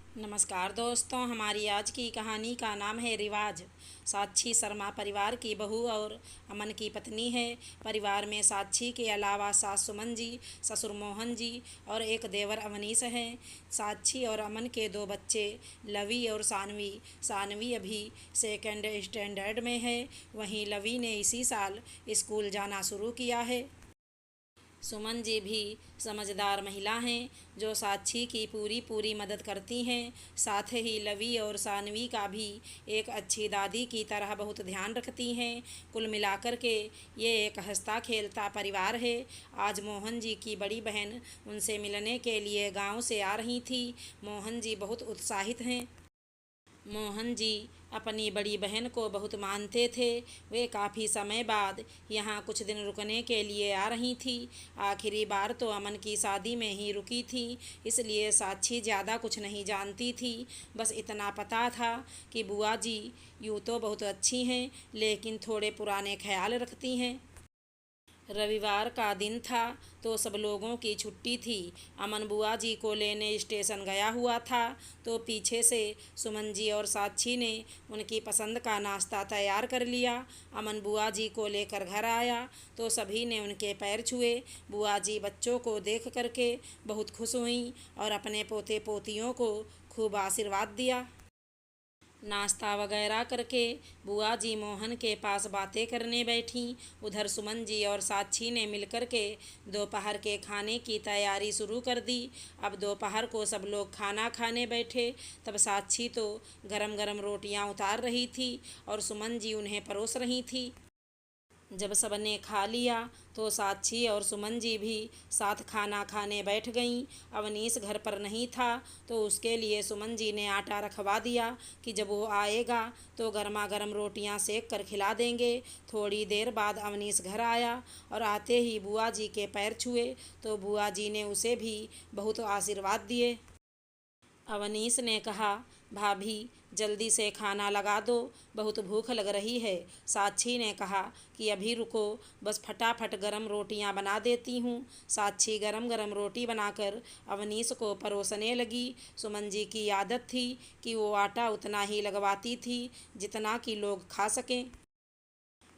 नमस्कार दोस्तों, हमारी आज की कहानी का नाम है रिवाज। साक्षी शर्मा परिवार की बहू और अमन की पत्नी है। परिवार में साक्षी के अलावा सास सुमन जी, ससुर मोहन जी और एक देवर अवनीश हैं। साक्षी और अमन के दो बच्चे लवी और सानवी। सानवी अभी सेकंड स्टैंडर्ड में है, वहीं लवी ने इसी साल स्कूल जाना शुरू किया है। सुमन जी भी समझदार महिला हैं जो साक्षी की पूरी पूरी मदद करती हैं। साथ ही लवी और सानवी का भी एक अच्छी दादी की तरह बहुत ध्यान रखती हैं। कुल मिलाकर के ये एक हंसता खेलता परिवार है। आज मोहन जी की बड़ी बहन उनसे मिलने के लिए गांव से आ रही थी। मोहन जी बहुत उत्साहित हैं। मोहन जी अपनी बड़ी बहन को बहुत मानते थे। वे काफ़ी समय बाद यहाँ कुछ दिन रुकने के लिए आ रही थी। आखिरी बार तो अमन की शादी में ही रुकी थी, इसलिए साक्षी ज़्यादा कुछ नहीं जानती थी। बस इतना पता था कि बुआ जी यूँ तो बहुत अच्छी हैं, लेकिन थोड़े पुराने ख्याल रखती हैं। रविवार का दिन था तो सब लोगों की छुट्टी थी। अमन बुआ जी को लेने स्टेशन गया हुआ था तो पीछे से सुमन जी और साक्षी ने उनकी पसंद का नाश्ता तैयार कर लिया। अमन बुआ जी को लेकर घर आया तो सभी ने उनके पैर छुए। बुआ जी बच्चों को देख करके बहुत खुश हुईं और अपने पोते पोतियों को खूब आशीर्वाद दिया। नाश्ता वगैरह करके बुआ जी मोहन के पास बातें करने बैठीं। उधर सुमन जी और साक्षी ने मिलकर के दोपहर के खाने की तैयारी शुरू कर दी। अब दोपहर को सब लोग खाना खाने बैठे। तब साक्षी तो गरम गरम रोटियां उतार रही थी और सुमन जी उन्हें परोस रही थी। जब सबने खा लिया तो साक्षी और सुमन जी भी साथ खाना खाने बैठ गईं। अवनीश घर पर नहीं था तो उसके लिए सुमन जी ने आटा रखवा दिया कि जब वो आएगा तो गर्मा गर्म रोटियां सेक कर खिला देंगे। थोड़ी देर बाद अवनीश घर आया और आते ही बुआ जी के पैर छुए तो बुआ जी ने उसे भी बहुत आशीर्वाद दिए। अवनीश ने कहा, भाभी जल्दी से खाना लगा दो, बहुत भूख लग रही है। साक्षी ने कहा कि अभी रुको, बस फटाफट गरम रोटियां बना देती हूँ। साक्षी गरम गरम रोटी बनाकर अवनीश को परोसने लगी। सुमन जी की आदत थी कि वो आटा उतना ही लगवाती थी जितना कि लोग खा सकें।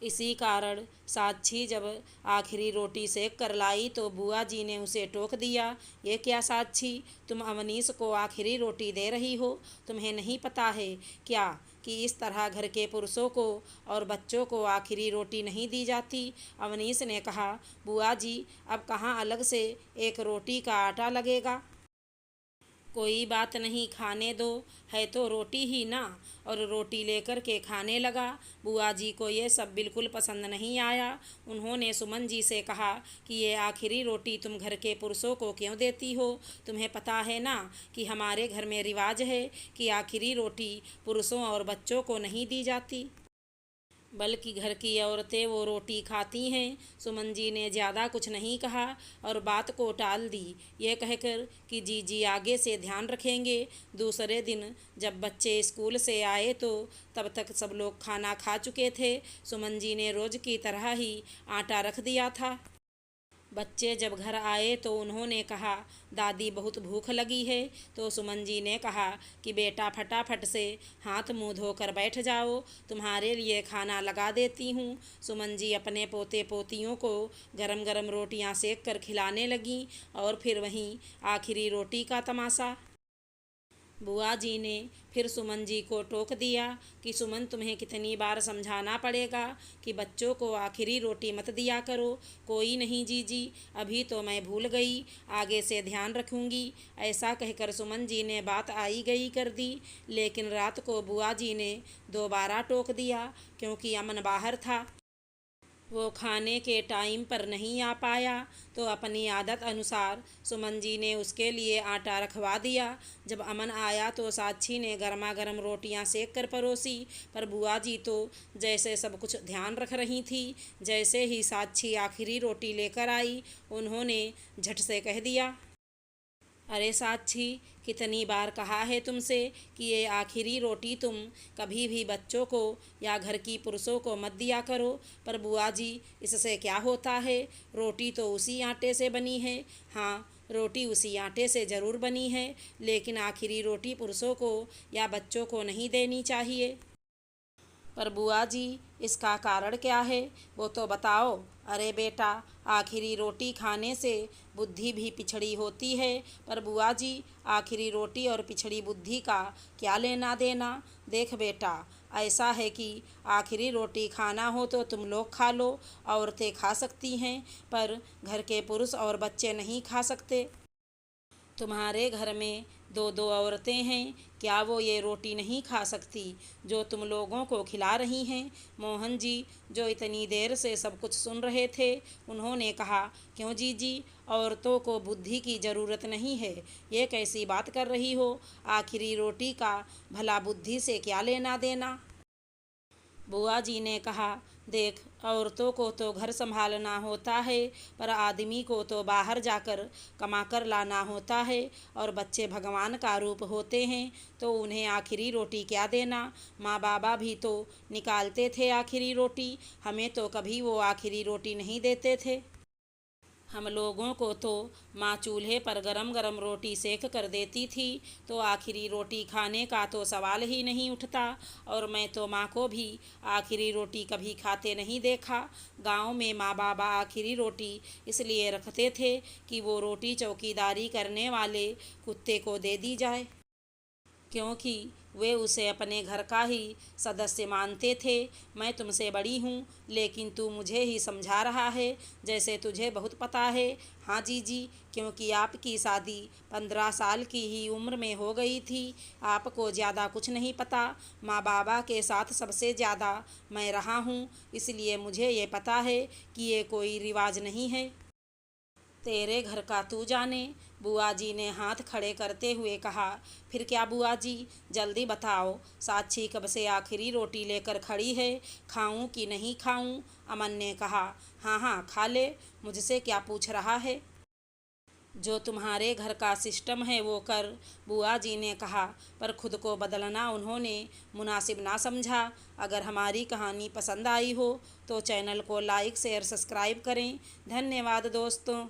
इसी कारण साक्षी जब आखिरी रोटी सेक कर लाई तो बुआ जी ने उसे टोक दिया, ये क्या साक्षी, तुम अवनीश को आखिरी रोटी दे रही हो? तुम्हें नहीं पता है क्या कि इस तरह घर के पुरुषों को और बच्चों को आखिरी रोटी नहीं दी जाती? अवनीश ने कहा, बुआ जी अब कहाँ अलग से एक रोटी का आटा लगेगा। कोई बात नहीं, खाने दो, है तो रोटी ही ना। और रोटी लेकर के खाने लगा। बुआ जी को ये सब बिल्कुल पसंद नहीं आया। उन्होंने सुमन जी से कहा कि ये आखिरी रोटी तुम घर के पुरुषों को क्यों देती हो? तुम्हें पता है ना कि हमारे घर में रिवाज है कि आखिरी रोटी पुरुषों और बच्चों को नहीं दी जाती, बल्कि घर की औरतें वो रोटी खाती हैं। सुमन जी ने ज़्यादा कुछ नहीं कहा और बात को टाल दी, ये कहकर कि जी आगे से ध्यान रखेंगे। दूसरे दिन जब बच्चे स्कूल से आए तो तब तक सब लोग खाना खा चुके थे। सुमन जी ने रोज़ की तरह ही आटा रख दिया था। बच्चे जब घर आए तो उन्होंने कहा, दादी बहुत भूख लगी है। तो सुमन जी ने कहा कि बेटा फटाफट से हाथ मुंह धोकर बैठ जाओ, तुम्हारे लिए खाना लगा देती हूँ। सुमन जी अपने पोते पोतियों को गरम गरम रोटियां सेक कर खिलाने लगीं और फिर वहीं आखिरी रोटी का तमाशा। बुआ जी ने फिर सुमन जी को टोक दिया कि सुमन, तुम्हें कितनी बार समझाना पड़ेगा कि बच्चों को आखिरी रोटी मत दिया करो। कोई नहीं जीजी, अभी तो मैं भूल गई, आगे से ध्यान रखूंगी। ऐसा कहकर सुमन जी ने बात आई गई कर दी। लेकिन रात को बुआ जी ने दोबारा टोक दिया क्योंकि अमन बाहर था। वो खाने के टाइम पर नहीं आ पाया तो अपनी आदत अनुसार सुमन जी ने उसके लिए आटा रखवा दिया। जब अमन आया तो साक्षी ने गर्मा गर्म रोटियां सेक कर परोसी, पर बुआ जी तो जैसे सब कुछ ध्यान रख रही थी। जैसे ही साक्षी आखिरी रोटी लेकर आई, उन्होंने झट से कह दिया, अरे साक्षी, कितनी बार कहा है तुमसे कि ये आखिरी रोटी तुम कभी भी बच्चों को या घर की पुरुषों को मत दिया करो। पर बुआ जी, इससे क्या होता है, रोटी तो उसी आटे से बनी है। हाँ, रोटी उसी आटे से ज़रूर बनी है, लेकिन आखिरी रोटी पुरुषों को या बच्चों को नहीं देनी चाहिए। पर बुआ जी, इसका कारण क्या है, वो तो बताओ। अरे बेटा, आखिरी रोटी खाने से बुद्धि भी पिछड़ी होती है। पर बुआ जी, आखिरी रोटी और पिछड़ी बुद्धि का क्या लेना देना। देख बेटा, ऐसा है कि आखिरी रोटी खाना हो तो तुम लोग खा लो, औरतें खा सकती हैं, पर घर के पुरुष और बच्चे नहीं खा सकते। तुम्हारे घर में दो दो औरतें हैं, क्या वो ये रोटी नहीं खा सकती जो तुम लोगों को खिला रही हैं। मोहन जी, जो इतनी देर से सब कुछ सुन रहे थे, उन्होंने कहा, क्यों जीजी, औरतों को बुद्धि की ज़रूरत नहीं है, ये कैसी बात कर रही हो। आखिरी रोटी का भला बुद्धि से क्या लेना देना। बुआ जी ने कहा, देख, औरतों को तो घर संभालना होता है, पर आदमी को तो बाहर जाकर कमा कर लाना होता है, और बच्चे भगवान का रूप होते हैं, तो उन्हें आखिरी रोटी क्या देना। माँ बाबा भी तो निकालते थे आखिरी रोटी, हमें तो कभी वो आखिरी रोटी नहीं देते थे। हम लोगों को तो माँ चूल्हे पर गरम गरम रोटी सेक कर देती थी, तो आखिरी रोटी खाने का तो सवाल ही नहीं उठता। और मैं तो माँ को भी आखिरी रोटी कभी खाते नहीं देखा। गांव में माँ बाबा आखिरी रोटी इसलिए रखते थे कि वो रोटी चौकीदारी करने वाले कुत्ते को दे दी जाए, क्योंकि वे उसे अपने घर का ही सदस्य मानते थे। मैं तुमसे बड़ी हूँ, लेकिन तू मुझे ही समझा रहा है जैसे तुझे बहुत पता है। हाँ जीजी, क्योंकि आपकी शादी 15 साल की ही उम्र में हो गई थी, आपको ज़्यादा कुछ नहीं पता। माँ बाबा के साथ सबसे ज़्यादा मैं रहा हूँ, इसलिए मुझे ये पता है कि ये कोई रिवाज नहीं है। तेरे घर का तू जाने, बुआ जी ने हाथ खड़े करते हुए कहा। फिर क्या बुआ जी, जल्दी बताओ, साक्षी कब से आखिरी रोटी लेकर खड़ी है, खाऊं कि नहीं खाऊं। अमन ने कहा, हाँ हाँ खा ले, मुझसे क्या पूछ रहा है। जो तुम्हारे घर का सिस्टम है वो कर, बुआ जी ने कहा, पर खुद को बदलना उन्होंने मुनासिब ना समझा। अगर हमारी कहानी पसंद आई हो तो चैनल को लाइक शेयर सब्सक्राइब करें। धन्यवाद दोस्तों।